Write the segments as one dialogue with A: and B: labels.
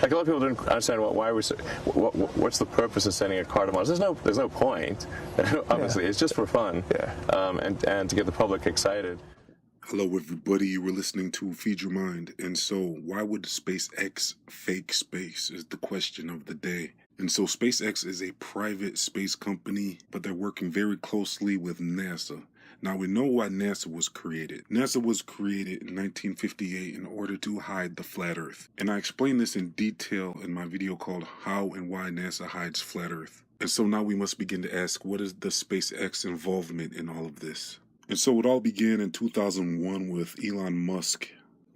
A: Like a lot of people don't understand what's the purpose of sending a car to Mars. There's no point. Obviously, it's just for fun, and to get the public excited.
B: Hello, everybody. You were listening to Feed Your Mind. And so, why would SpaceX fake space is the question of the day. And so, SpaceX is a private space company, but they're working very closely with NASA. Now, we know why NASA was created. NASA was created in 1958 in order to hide the flat Earth. And I explained this in detail in my video called How and Why NASA Hides Flat Earth. And so now we must begin to ask, what is the SpaceX involvement in all of this? And so it all began in 2001 with Elon Musk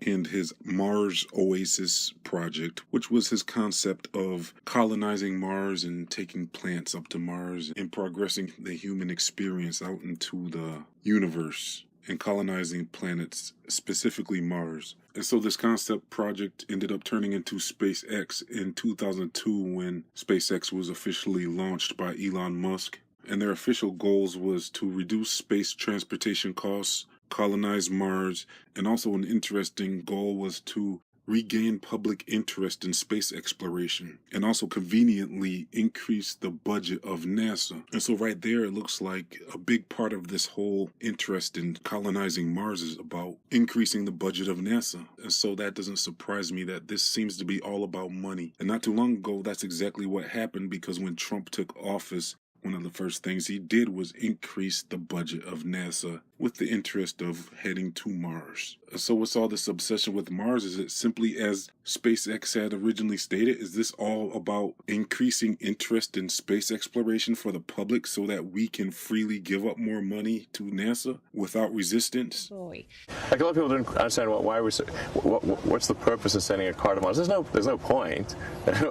B: and his Mars Oasis project, which was his concept of colonizing Mars and taking plants up to Mars and progressing the human experience out into the universe and colonizing planets, specifically Mars. And so this concept project ended up turning into SpaceX in 2002 when SpaceX was officially launched by Elon Musk. And their official goals was to reduce space transportation costs, colonize Mars, and also an interesting goal was to regain public interest in space exploration and also conveniently increase the budget of NASA. And so right there, it looks like a big part of this whole interest in colonizing Mars is about increasing the budget of NASA. And so that doesn't surprise me that this seems to be all about money. And not too long ago, that's exactly what happened, because when Trump took office, one of the first things he did was increase the budget of NASA with the interest of heading to Mars. So what's all this obsession with Mars? Is it simply as SpaceX had originally stated? Is this all about increasing interest in space exploration for the public so that we can freely give up more money to NASA without resistance?
A: Like a lot of people don't understand what's the purpose of sending a car to Mars. There's no point.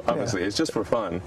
A: Obviously, it's just for fun,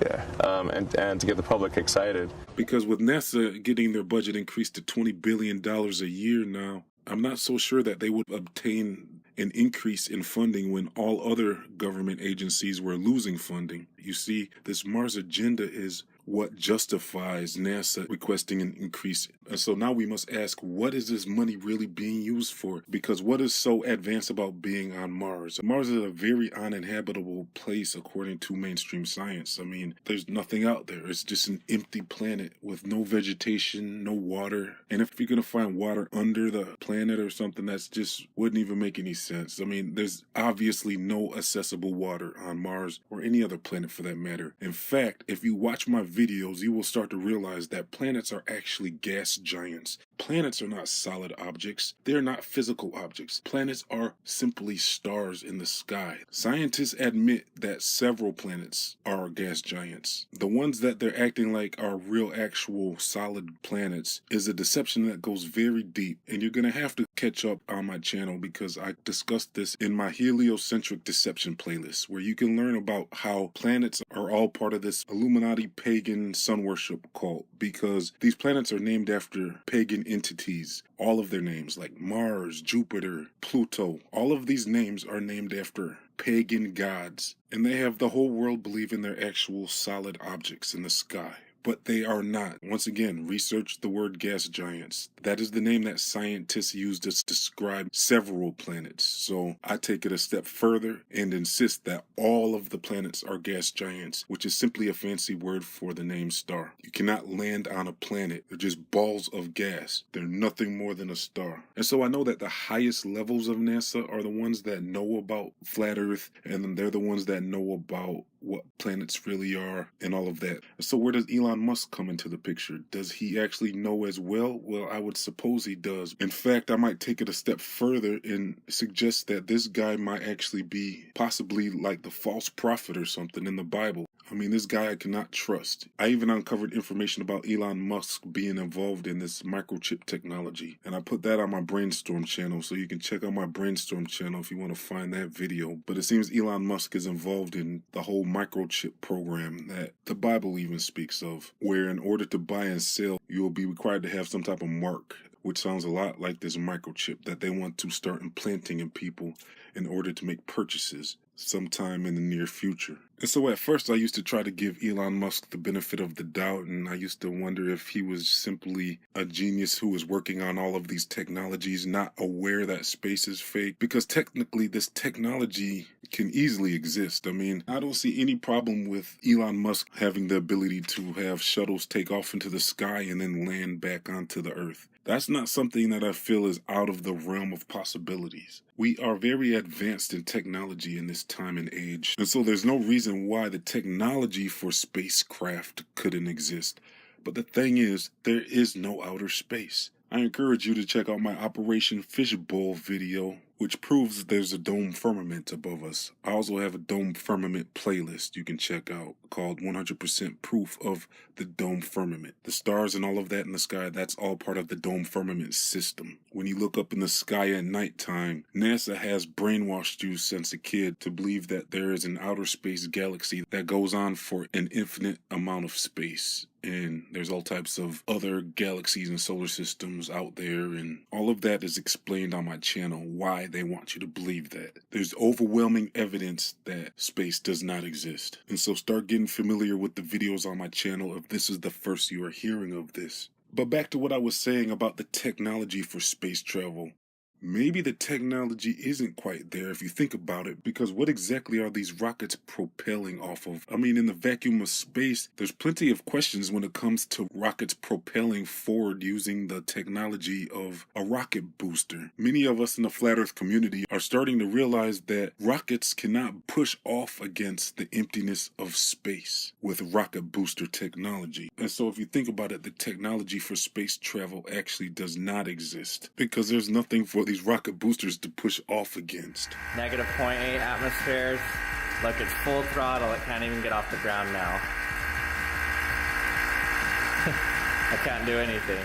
A: and to get the public excited.
B: Because with NASA getting their budget increased to $20 billion a year now, I'm not so sure that they would obtain an increase in funding when all other government agencies were losing funding. You see, this Mars agenda is what justifies NASA requesting an increase. And so now we must ask, what is this money really being used for? Because what is so advanced about being on Mars? Mars is a very uninhabitable place according to mainstream science. I mean, there's nothing out there. It's just an empty planet with no vegetation, no water. And if you're going to find water under the planet or something, that's just wouldn't even make any sense. I mean, there's obviously no accessible water on Mars or any other planet for that matter. In fact, if you watch my videos, you will start to realize that planets are actually gas giants. Planets are not solid objects. They're not physical objects. Planets are simply stars in the sky. Scientists admit that several planets are gas giants. The ones that they're acting like are real, actual, solid planets is a deception that goes very deep. And you're going to have to catch up on my channel because I discussed this in my heliocentric deception playlist, where you can learn about how planets are all part of this Illuminati pagan sun worship cult, because these planets are named after pagan entities. All of their names, like Mars, Jupiter, Pluto, all of these names are named after pagan gods, and they have the whole world believing they're actual solid objects in the sky. But they are not. Once again, research the word gas giants. That is the name that scientists use to describe several planets. So I take it a step further and insist that all of the planets are gas giants, which is simply a fancy word for the name star. You cannot land on a planet. They're just balls of gas. They're nothing more than a star. And so I know that the highest levels of NASA are the ones that know about flat Earth, and then they're the ones that know about what planets really are and all of that. So where does Elon Musk come into the picture? Does he actually know as well? Well, I would suppose he does. In fact, I might take it a step further and suggest that this guy might actually be possibly like the false prophet or something in the Bible. I mean, this guy I cannot trust. I even uncovered information about Elon Musk being involved in this microchip technology. And I put that on my Brainstorm channel, so you can check out my Brainstorm channel if you want to find that video. But it seems Elon Musk is involved in the whole microchip program that the Bible even speaks of, where in order to buy and sell, you will be required to have some type of mark, which sounds a lot like this microchip that they want to start implanting in people in order to make purchases sometime in the near future. And so at first I used to try to give Elon Musk the benefit of the doubt, and I used to wonder if he was simply a genius who was working on all of these technologies, not aware that space is fake, because technically this technology can easily exist. I mean, I don't see any problem with Elon Musk having the ability to have shuttles take off into the sky and then land back onto the Earth. That's not something that I feel is out of the realm of possibilities. We are very advanced in technology in this time and age, and so there's no reason why the technology for spacecraft couldn't exist. But the thing is, there is no outer space. I encourage you to check out my Operation Fishbowl video, which proves that there's a dome firmament above us. I also have a dome firmament playlist you can check out called 100% Proof of the Dome Firmament. The stars and all of that in the sky, that's all part of the dome firmament system. When you look up in the sky at nighttime, NASA has brainwashed you since a kid to believe that there is an outer space galaxy that goes on for an infinite amount of space. And there's all types of other galaxies and solar systems out there, and all of that is explained on my channel, why they want you to believe that. There's overwhelming evidence that space does not exist. And so start getting familiar with the videos on my channel if this is the first you are hearing of this. But back to what I was saying about the technology for space travel. Maybe the technology isn't quite there if you think about it, because what exactly are these rockets propelling off of? I mean, in the vacuum of space, there's plenty of questions when it comes to rockets propelling forward using the technology of a rocket booster. Many of us in the flat earth community are starting to realize that rockets cannot push off against the emptiness of space with rocket booster technology. And so if you think about it, the technology for space travel actually does not exist, because there's nothing for these rocket boosters to push off against.
C: Negative -0.8 atmospheres. Look, it's full throttle. It can't even get off the ground now. I can't do anything.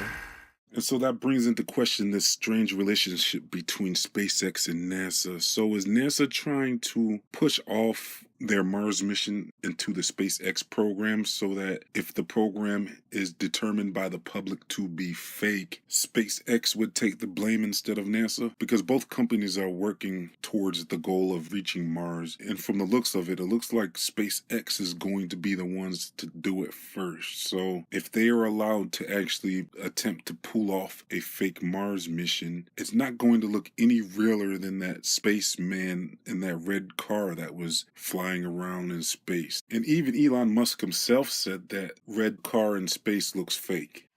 B: And so that brings into question this strange relationship between SpaceX and NASA. So is NASA trying to push off their Mars mission into the SpaceX program so that if the program is determined by the public to be fake, SpaceX would take the blame instead of NASA? Because both companies are working towards the goal of reaching Mars. And from the looks of it, it looks like SpaceX is going to be the ones to do it first. So if they are allowed to actually attempt to pull off a fake Mars mission, it's not going to look any realer than that spaceman in that red car that was flying around in space. And even Elon Musk himself said that red car in space looks fake.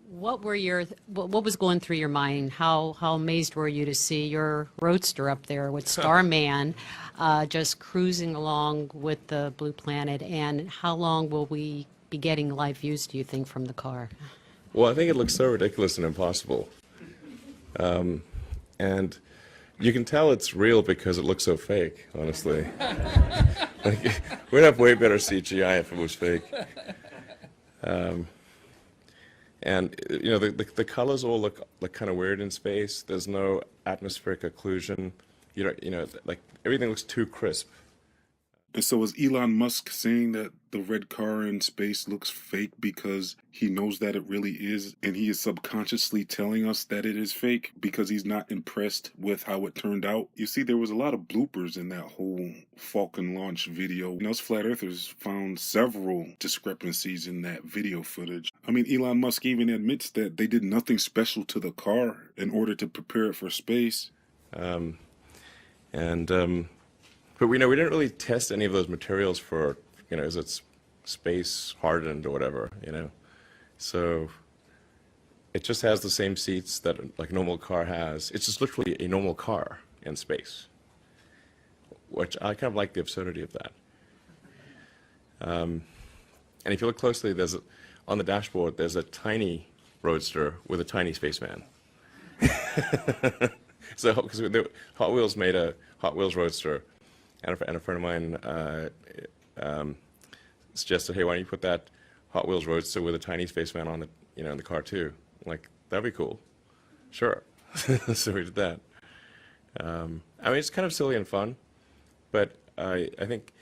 D: What was going through your mind? How amazed were you to see your roadster up there with Starman just cruising along with the blue planet? And how long will we be getting live views, do you think, from the car?
A: Well, I think it looks so ridiculous and impossible. And you can tell it's real because it looks so fake, honestly. Like, we'd have way better CGI if it was fake. And you know, the colors all look kind of weird in space. There's no atmospheric occlusion. You know, like everything looks too crisp.
B: And so is Elon Musk saying that the red car in space looks fake because he knows that it really is, and he is subconsciously telling us that it is fake because he's not impressed with how it turned out? You see, there was a lot of bloopers in that whole Falcon launch video. And us flat earthers found several discrepancies in that video footage. I mean, Elon Musk even admits that they did nothing special to the car in order to prepare it for space.
A: But we didn't really test any of those materials for, is it space hardened or whatever, So it just has the same seats that like a normal car has. It's just literally a normal car in space, which I kind of like the absurdity of that. And if you look closely, on the dashboard, there's a tiny roadster with a tiny spaceman. So, because Hot Wheels made a Hot Wheels roadster, and a friend of mine suggested, hey, why don't you put that Hot Wheels roadster with a tiny spaceman on the, in the car too? I'm like, that'd be cool. Sure. So we did that. I mean, it's kind of silly and fun, but I think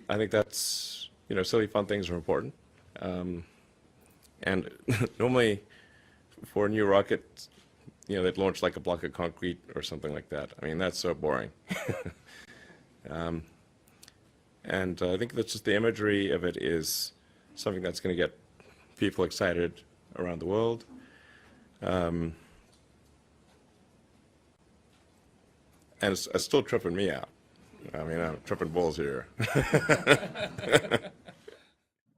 A: that's, silly, fun things are important. And normally for a new rocket, they'd launch like a block of concrete or something like that. I mean, that's so boring. And I think that's just the imagery of it is something that's going to get people excited around the world. And it's still tripping me out. I mean, I'm tripping balls here.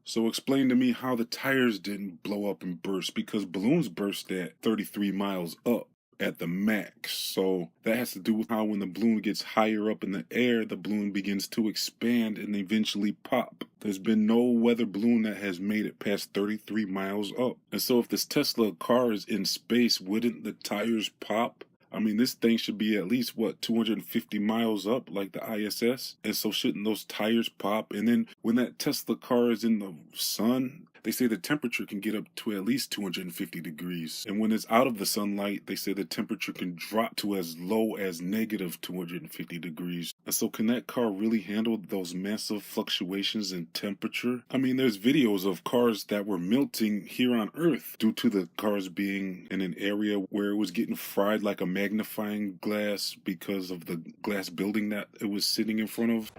B: So explain to me how the tires didn't blow up and burst, because balloons burst at 33 miles up at the max. So that has to do with how when the balloon gets higher up in the air, the balloon begins to expand and eventually pop. There's been no weather balloon that has made it past 33 miles up. And so if this Tesla car is in space, wouldn't the tires pop? I mean, this thing should be at least, 250 miles up, like the ISS? And so shouldn't those tires pop? And then when that Tesla car is in the sun, they say the temperature can get up to at least 250 degrees. And when it's out of the sunlight, they say the temperature can drop to as low as negative 250 degrees. And so can that car really handle those massive fluctuations in temperature? I mean, there's videos of cars that were melting here on Earth due to the cars being in an area where it was getting fried like a magnifying glass because of the glass building that it was sitting in front of.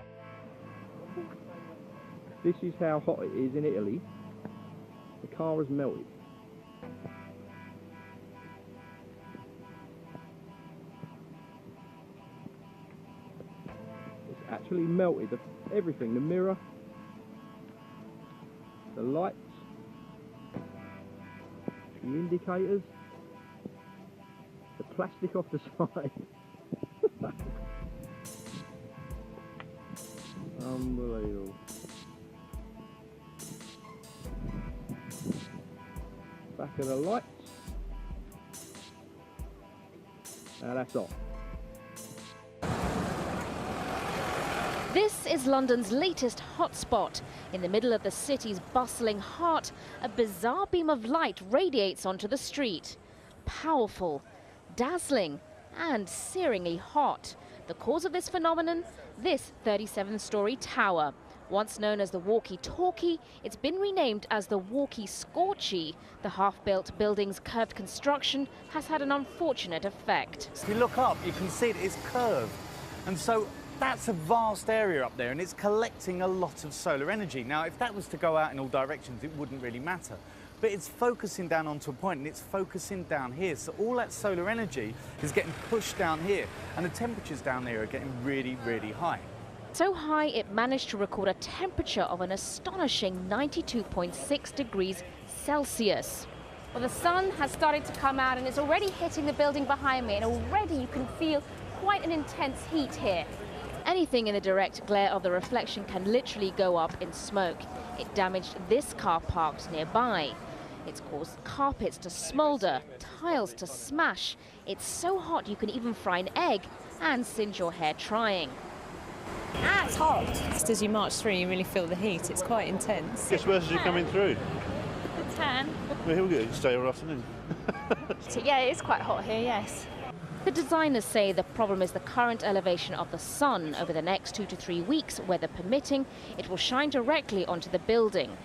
E: This is how hot it is in Italy. The car has melted. It's actually melted everything, the mirror, the lights, the indicators, the plastic off the side. Unbelievable. Back of the lights. Now that's off.
F: This is London's latest hotspot. In the middle of the city's bustling heart, a bizarre beam of light radiates onto the street. Powerful, dazzling, and searingly hot. The cause of this phenomenon? This 37-story tower. Once known as the walkie-talkie, it's been renamed as the walkie-scorchy. The half-built building's curved construction has had an unfortunate effect.
G: If you look up, you can see that it's curved. And so that's a vast area up there, and it's collecting a lot of solar energy. Now, if that was to go out in all directions, it wouldn't really matter. But it's focusing down onto a point, and it's focusing down here. So all that solar energy is getting pushed down here, and the temperatures down there are getting really, really high.
F: So high it managed to record a temperature of an astonishing 92.6 degrees Celsius.
H: Well, the sun has started to come out and it's already hitting the building behind me, and already you can feel quite an intense heat here.
F: Anything in the direct glare of the reflection can literally go up in smoke. It damaged this car parked nearby. It's caused carpets to smolder, tiles to smash. It's so hot you can even fry an egg and singe your hair trying.
H: Ah, it's hot.
I: Just as you march through, you really feel the heat. It's quite intense.
J: Guess where as you're coming through?
H: The tan.
J: Well, here we go. You can stay all afternoon.
H: So, yeah, it is quite hot here, yes.
F: The designers say the problem is the current elevation of the sun. Over the next 2 to 3 weeks, weather permitting, it will shine directly onto the building.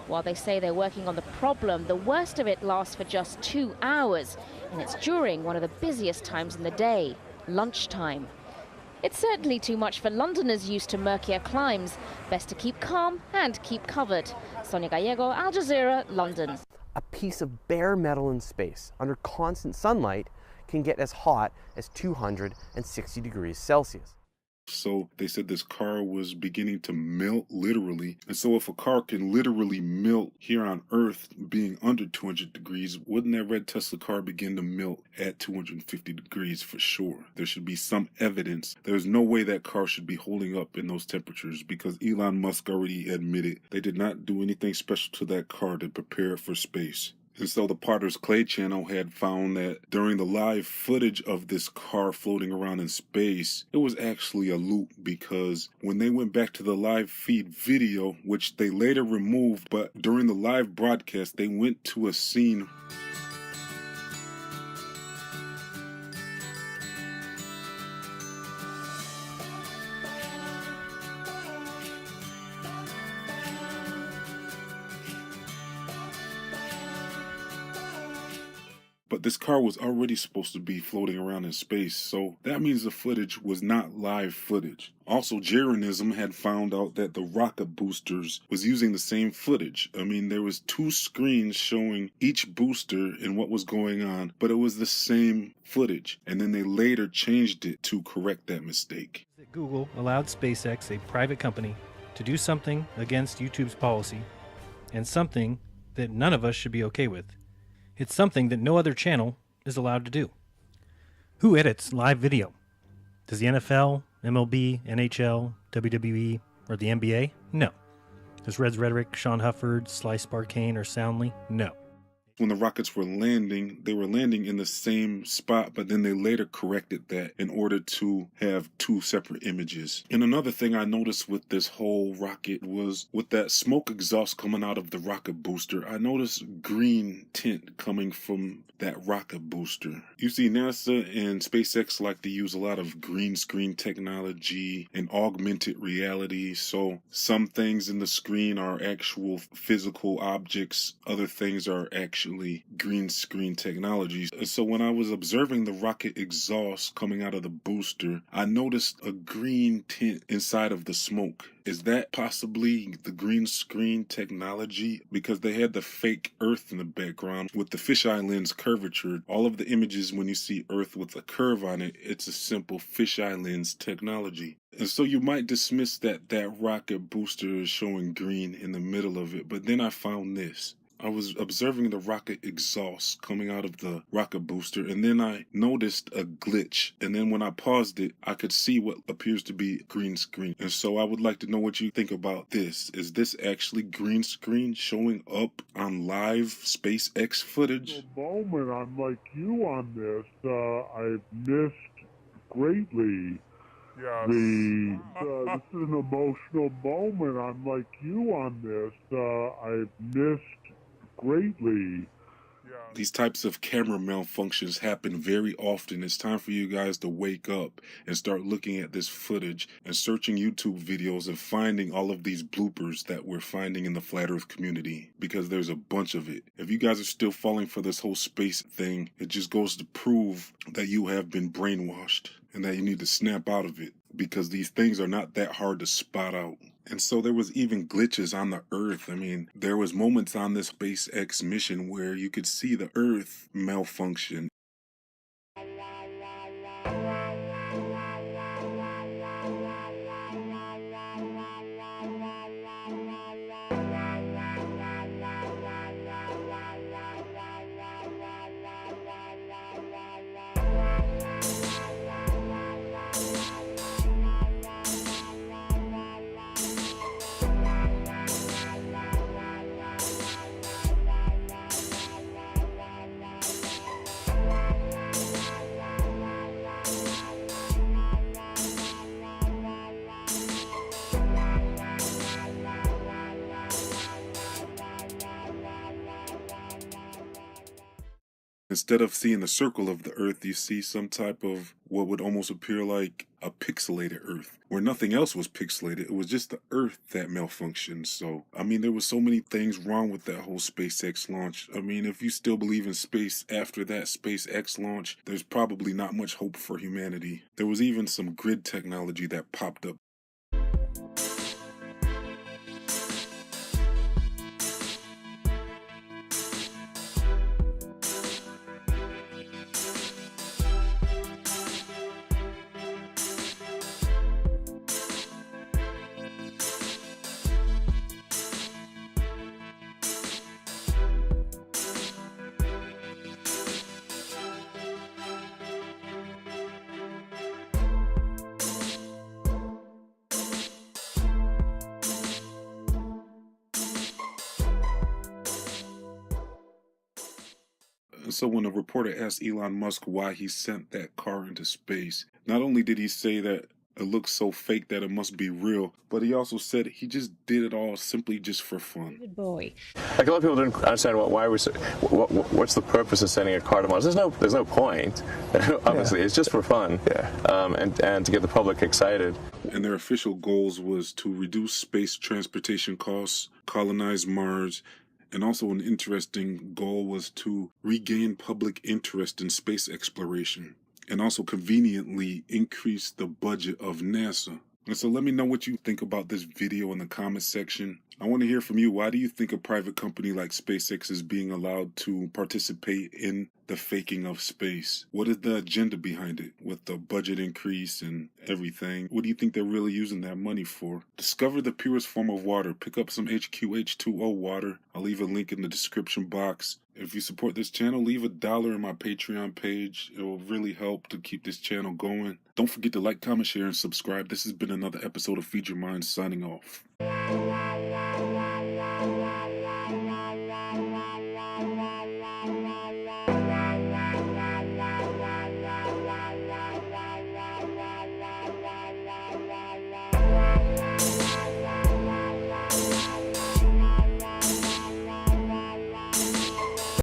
F: While they say they're working on the problem, the worst of it lasts for just 2 hours, and it's during one of the busiest times in the day, lunchtime. It's certainly too much for Londoners used to murkier climes. Best to keep calm and keep covered. Sonia Gallego, Al Jazeera, London.
K: A piece of bare metal in space under constant sunlight can get as hot as 260 degrees Celsius.
B: So they said this car was beginning to melt literally. And so if a car can literally melt here on Earth being under 200 degrees, wouldn't that red Tesla car begin to melt at 250 degrees for sure? There should be some evidence. There's no way that car should be holding up in those temperatures, because Elon Musk already admitted they did not do anything special to that car to prepare it for space. And so the Potter's Clay channel had found that during the live footage of this car floating around in space, it was actually a loop, because when they went back to the live feed video, which they later removed, but during the live broadcast, they went to a scene But this car was already supposed to be floating around in space, so that means the footage was not live footage. Also, Jeranism had found out that the rocket boosters was using the same footage. I mean, there was 2 screens showing each booster and what was going on, but it was the same footage. And then they later changed it to correct that mistake.
L: Google allowed SpaceX, a private company, to do something against YouTube's policy, and something that none of us should be okay with. It's something that no other channel is allowed to do. Who edits live video? Does the NFL, MLB, NHL, WWE, or the NBA? No. Does Reds Rhetoric, Sean Hufford, Slice Barkane, or Soundly? No.
B: When the rockets were landing, they were landing in the same spot, but then they later corrected that in order to have 2 separate images. And another thing I noticed with this whole rocket was with that smoke exhaust coming out of the rocket booster, I noticed green tint coming from that rocket booster. You see, NASA and SpaceX like to use a lot of green screen technology and augmented reality, so some things in the screen are actual physical objects, other things are actually green screen technologies. So when I was observing the rocket exhaust coming out of the booster, I noticed a green tint inside of the smoke. Is that possibly the green screen technology? Because they had the fake Earth in the background with the fisheye lens curvature. All of the images when you see Earth with a curve on it, it's a simple fisheye lens technology. And so you might dismiss that rocket booster is showing green in the middle of it, but then I found this. I was observing the rocket exhaust coming out of the rocket booster, and then I noticed a glitch. And then when I paused it, I could see what appears to be green screen. And so I would like to know what you think about this. Is this actually green screen showing up on live SpaceX footage?
M: At the moment, I'm like you on this. I've missed greatly.
N: Yes.
M: This is an emotional moment. I'm like you on this. I've missed greatly.
B: These types of camera malfunctions happen very often. It's time for you guys to wake up and start looking at this footage and searching YouTube videos and finding all of these bloopers that we're finding in the flat earth community, because there's a bunch of it. If you guys are still falling for this whole space thing, it just goes to prove that you have been brainwashed and that you need to snap out of it, because these things are not that hard to spot out. And so there was even glitches on the Earth. I mean, there was moments on this SpaceX mission where you could see the Earth malfunction. Instead of seeing the circle of the Earth, you see some type of what would almost appear like a pixelated Earth, where nothing else was pixelated. It was just the Earth that malfunctioned. So, I mean, there were so many things wrong with that whole SpaceX launch. I mean, if you still believe in space after that SpaceX launch, there's probably not much hope for humanity. There was even some grid technology that popped up. So when a reporter asked Elon Musk why he sent that car into space, not only did he say that it looks so fake that it must be real, but he also said he just did it all simply just for fun.
I: Good boy.
A: Like a lot of people don't understand what's the purpose of sending a car to Mars. There's no point. Obviously, it's just for fun. And to get the public excited. And
B: their official goals was to reduce space transportation costs, colonize Mars, And also an interesting goal was to regain public interest in space exploration and also conveniently increase the budget of NASA. And so let me know what you think about this video in the comment section. I want to hear from you. Why do you think a private company like SpaceX is being allowed to participate in the faking of space? What is the agenda behind it with the budget increase and everything? What do you think they're really using that money for? Discover the purest form of water. Pick up some HQH2O water. I'll leave a link in the description box. If you support this channel, leave $1 in my Patreon page. It will really help to keep this channel going. Don't forget to like, comment, share, and subscribe. This has been another episode of Feed Your Mind signing off.